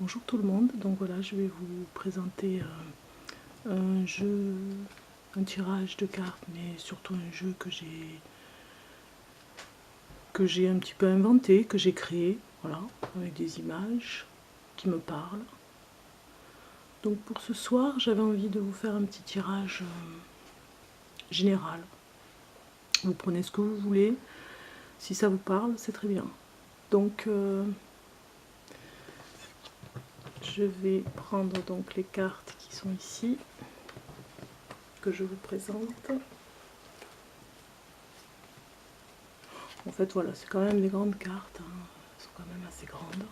Bonjour tout le monde, donc voilà, je vais vous présenter un jeu, un tirage de cartes, mais surtout un jeu que j'ai un petit peu inventé, que j'ai créé, voilà, avec des images qui me parlent. Donc pour ce soir, j'avais envie de vous faire un petit tirage général. Vous prenez ce que vous voulez, si ça vous parle, c'est très bien. Donc je vais prendre donc les cartes qui sont ici, que je vous présente. En fait, voilà, c'est quand même des grandes cartes, hein. Elles sont quand même assez grandes.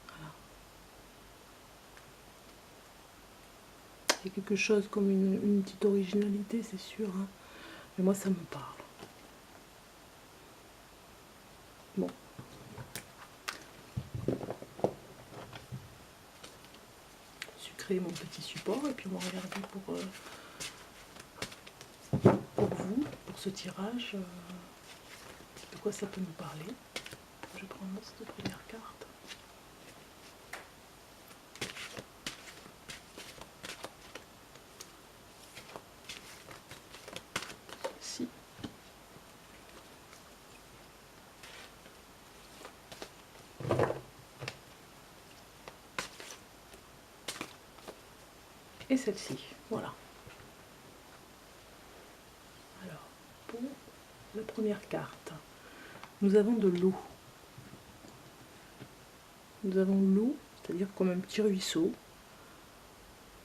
Voilà. Il y a quelque chose comme une petite originalité, c'est sûr, hein. Mais moi, ça me parle. Bon. J'ai créé mon petit support et puis on va regarder pour vous, pour ce tirage, de quoi ça peut nous parler. Je vais prendre cette première carte. Ici. Et celle-ci, voilà. Alors, pour la première carte, nous avons de l'eau. Nous avons l'eau, c'est-à-dire comme un petit ruisseau,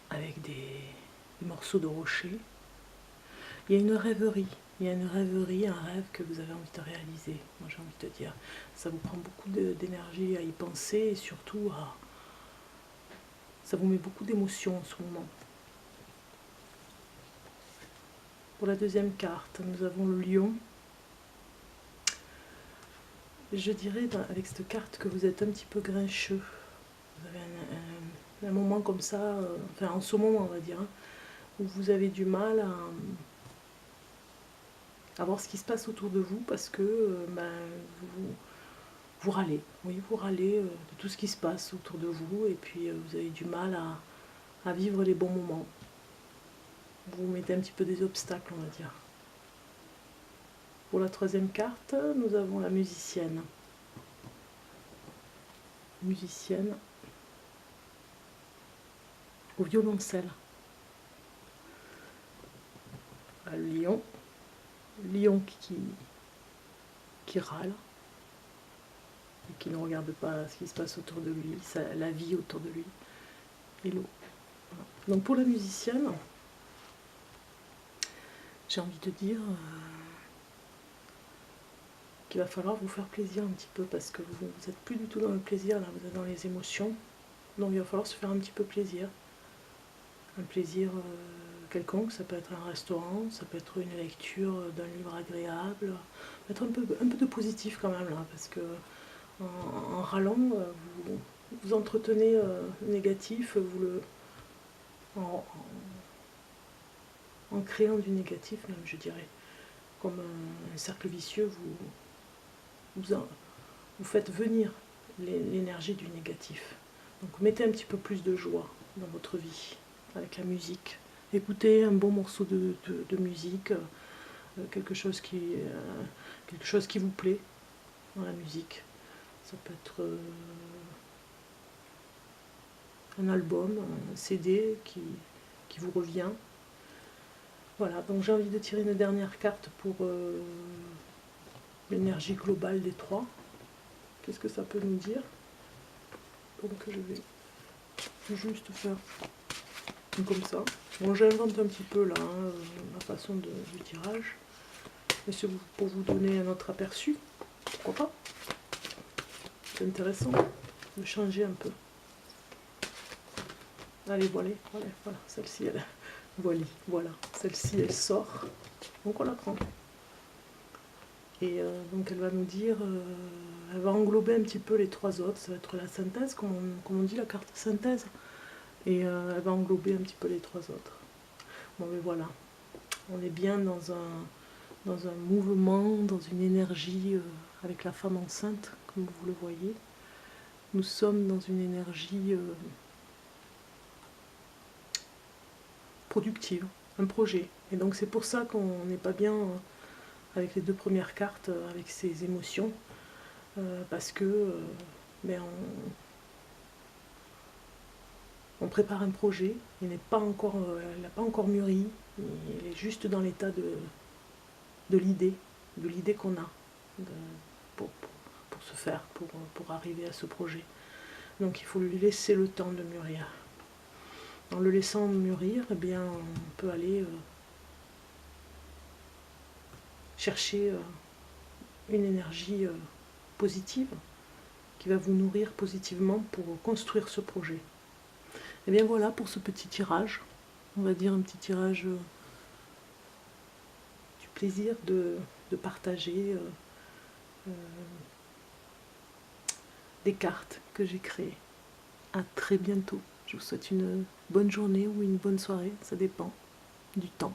avec des morceaux de rocher. Il y a une rêverie, un rêve que vous avez envie de réaliser. Moi j'ai envie de te dire, ça vous prend beaucoup d'énergie à y penser et surtout ça vous met beaucoup d'émotions en ce moment. Pour la deuxième carte, nous avons le lion. Je dirais avec cette carte que vous êtes un petit peu grincheux. Vous avez un moment comme ça, enfin en ce moment on va dire, hein, où vous avez du mal à voir ce qui se passe autour de vous parce que vous râlez, oui, vous râlez de tout ce qui se passe autour de vous et puis vous avez du mal à vivre les bons moments. Vous mettez un petit peu des obstacles, on va dire. Pour la troisième carte, nous avons la musicienne. Musicienne au violoncelle. Le lion. Lion qui râle et qui ne regarde pas ce qui se passe autour de lui, la vie autour de lui et l'eau. Voilà. Donc pour la musicienne, j'ai envie de dire qu'il va falloir vous faire plaisir un petit peu parce que vous n'êtes plus du tout dans le plaisir, là vous êtes dans les émotions. Donc il va falloir se faire un petit peu plaisir. Un plaisir quelconque, ça peut être un restaurant, ça peut être une lecture d'un livre agréable, mettre un peu de positif quand même là, parce que en râlant, vous entretenez le négatif, en créant du négatif même, je dirais, comme un cercle vicieux, vous faites venir l'énergie du négatif. Donc mettez un petit peu plus de joie dans votre vie avec la musique. Écoutez un bon morceau de musique, quelque chose qui vous plaît dans la musique. Ça peut être un album, un CD qui vous revient. Voilà, donc j'ai envie de tirer une dernière carte pour l'énergie globale des trois. Qu'est-ce que ça peut nous dire? Donc je vais juste faire comme ça. Bon, j'invente un petit peu là, hein, la façon du tirage. Mais c'est pour vous donner un autre aperçu. Pourquoi pas? C'est intéressant de changer un peu. Allez, voilà, celle-ci, voilà, celle-ci, elle sort. Donc on la prend. Et donc elle va nous dire, elle va englober un petit peu les trois autres. Ça va être la synthèse, comme on dit, la carte synthèse. Et elle va englober un petit peu les trois autres. Bon, mais voilà, on est bien dans dans un mouvement, dans une énergie avec la femme enceinte, comme vous le voyez. Nous sommes dans une énergie productive, un projet. Et donc c'est pour ça qu'on n'est pas bien avec les deux premières cartes, avec ces émotions, parce que ben, on prépare un projet, il n'a pas encore mûri, il est juste dans l'état de l'idée qu'on a pour se faire, pour arriver à ce projet. Donc il faut lui laisser le temps de mûrir. En le laissant mûrir, eh bien, on peut aller chercher une énergie positive qui va vous nourrir positivement pour construire ce projet. Et bien voilà pour ce petit tirage, on va dire un petit tirage du plaisir de partager des cartes que j'ai créées. À très bientôt. Je vous souhaite une bonne journée ou une bonne soirée, ça dépend du temps.